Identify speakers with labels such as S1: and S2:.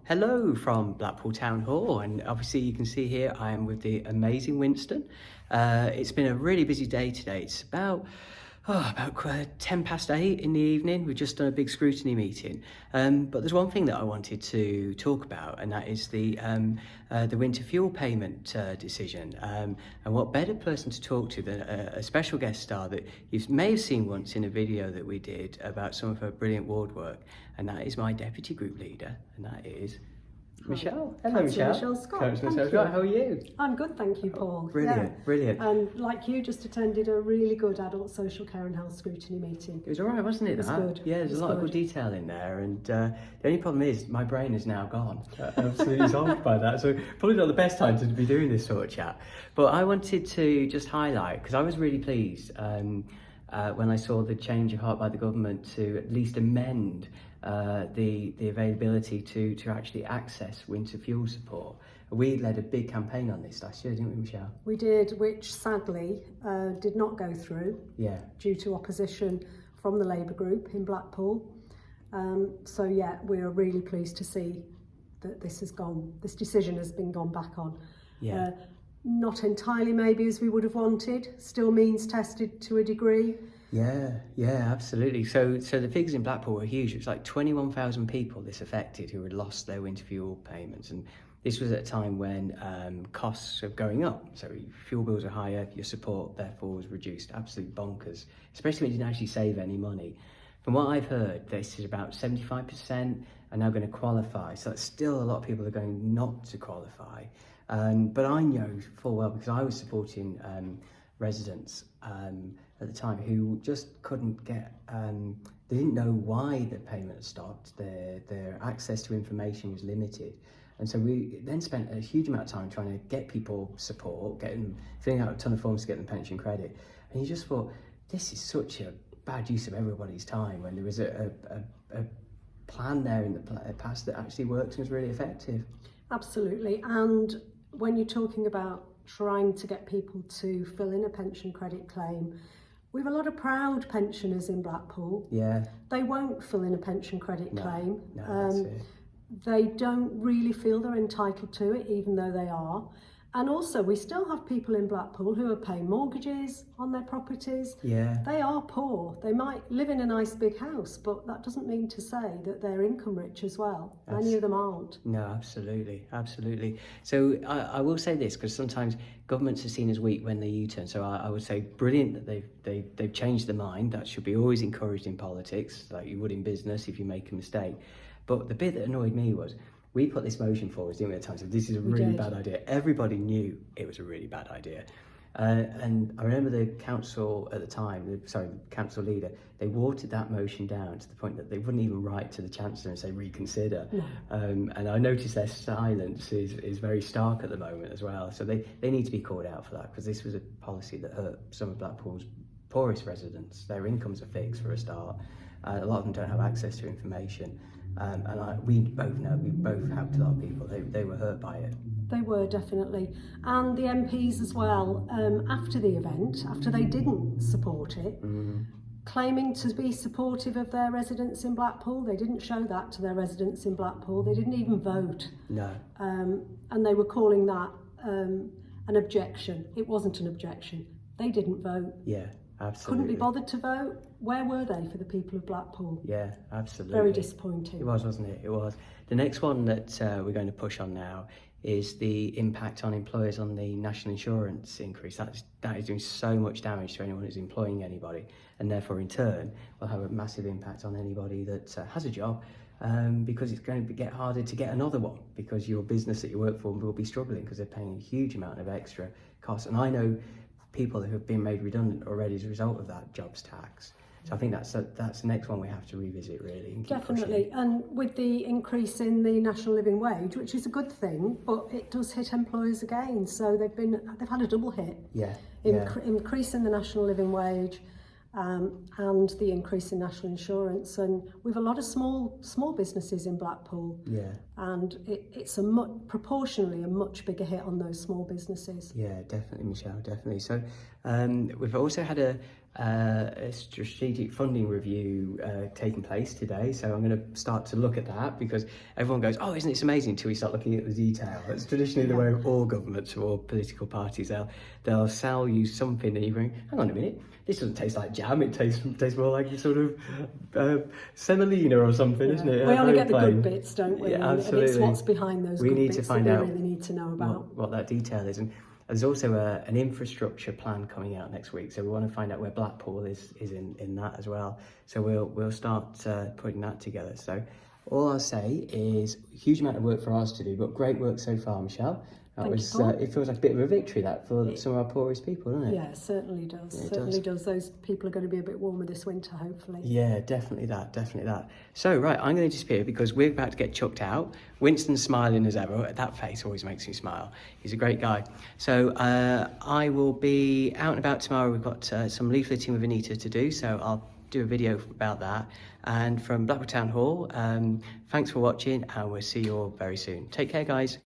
S1: Hello from Blackpool Town Hall, and obviously you can see here I am with the amazing Winston. It's been a really busy day today. It's about 10 past 8 in the evening. We've just done a big scrutiny meeting, but there's one thing that I wanted to talk about, and that is the winter fuel payment decision. And what better person to talk to than a special guest star that you may have seen once in a video that we did about some of her brilliant ward work, and that is my deputy group leader, and that is Michelle. Hello, Michelle.
S2: Michele Scott.
S1: Cllr Michele Scott. How are you?
S2: I'm good, thank you, Paul.
S1: Brilliant, brilliant.
S2: And like you, just attended a really good adult social care and health scrutiny meeting.
S1: It was all right, wasn't it?
S2: It was good.
S1: Yeah, there's a lot of good detail in there, and the only problem is my brain is now gone. Absolutely zonked by that, so probably not the best time to be doing this sort of chat. But I wanted to just highlight, because I was really pleased when I saw the change of heart by the government to at least amend the availability to actually access winter fuel support. We led a big campaign on this last year, didn't we, Michelle?
S2: We did, which sadly did not go through due to opposition from the Labour group in Blackpool. So yeah, we are really pleased to see that this decision has been gone back on.
S1: Yeah.
S2: Not entirely maybe as we would have wanted, still means tested to a degree.
S1: Yeah, absolutely. So the figures in Blackpool were huge. It was like 21,000 people this affected who had lost their winter fuel payments. And this was at a time when costs are going up. So fuel bills are higher, your support therefore was reduced. Absolute bonkers, especially when you didn't actually save any money. From what I've heard, this is about 75% are now going to qualify. So that's still a lot of people are going not to qualify. But I know full well, because I was supporting residents at the time who just couldn't get, they didn't know why the payment had stopped, their access to information was limited. And so we then spent a huge amount of time trying to get people support, filling out a ton of forms to get them pension credit. And you just thought, this is such a bad use of everybody's time, when there was a plan there in the past that actually worked and was really effective.
S2: Absolutely. And when you're talking about trying to get people to fill in a pension credit claim, we have a lot of proud pensioners in Blackpool.
S1: Yeah.
S2: They won't fill in a pension credit claim.
S1: No, that's it.
S2: They don't really feel they're entitled to it, even though they are. And also, we still have people in Blackpool who are paying mortgages on their properties.
S1: Yeah.
S2: They are poor. They might live in a nice big house, but that doesn't mean to say that they're income rich as well. Many of them aren't.
S1: No, absolutely. So I will say this, because sometimes governments are seen as weak when they U-turn. So I would say brilliant that they've changed their mind. That should be always encouraged in politics, like you would in business if you make a mistake. But the bit that annoyed me was, we put this motion forward, didn't we, at the time? So this is a really bad idea. Everybody knew it was a really bad idea. And I remember the council at the time, the council leader, they watered that motion down to the point that they wouldn't even write to the Chancellor and say reconsider. No. And I noticed their silence is very stark at the moment as well. So they need to be called out for that, because this was a policy that hurt some of Blackpool's poorest residents. Their incomes are fixed for a start. A lot of them don't have access to information. We both know, we both helped a lot of people. They were hurt by it.
S2: They were, definitely. And the MPs as well, after the event, after they didn't support it, claiming to be supportive of their residents in Blackpool. They didn't show that to their residents in Blackpool. They didn't even vote.
S1: No.
S2: And they were calling that an objection. It wasn't an objection. They didn't vote.
S1: Yeah. Absolutely.
S2: Couldn't be bothered to vote. Where were they for the people of Blackpool?
S1: Yeah, absolutely.
S2: Very disappointing.
S1: It was, wasn't it? It was. The next one that we're going to push on now is the impact on employers on the national insurance increase. That is doing so much damage to anyone who's employing anybody, and therefore in turn will have a massive impact on anybody that has a job, because it's going to get harder to get another one, because your business that you work for will be struggling because they're paying a huge amount of extra costs. And I know people who have been made redundant already as a result of that jobs tax. So I think that's the next one we have to revisit, really. And
S2: definitely. And with the increase in the national living wage, which is a good thing, but it does hit employers again. So they've had a double hit. Increase in the national living wage, and the increase in national insurance. And we've a lot of small businesses in Blackpool.
S1: Yeah.
S2: And it's proportionally a much bigger hit on those small businesses.
S1: Yeah, definitely, Michelle, definitely. So we've also had a strategic funding review taking place today, so I'm going to start to look at that, because everyone goes, oh, isn't this amazing, until we start looking at the detail. It's traditionally the way all governments or political parties, they'll sell you something and you're going, hang on a minute, this doesn't taste like jam, it tastes more like sort of semolina or something, isn't it?
S2: We only get the good bits, don't we?
S1: Yeah, absolutely.
S2: And it's what's behind those good bits that we really need to know about.
S1: What that detail is. And there's also an infrastructure plan coming out next week, so we want to find out where Blackpool is in that as well. So we'll start putting that together. So all I'll say is a huge amount of work for us to do, but great work so far, Michelle. It feels like a bit of a victory for some of our poorest people, doesn't it?
S2: Yeah, it certainly does. Yeah, certainly does. Those people are going to be a bit warmer this winter, hopefully.
S1: Yeah, definitely that. So, right, I'm going to disappear because we're about to get chucked out. Winston's smiling as ever. That face always makes me smile. He's a great guy. So I will be out and about tomorrow. We've got some leafleting with Anita to do, so I'll do a video about that. And from Blackpool Town Hall, thanks for watching, and we'll see you all very soon. Take care, guys.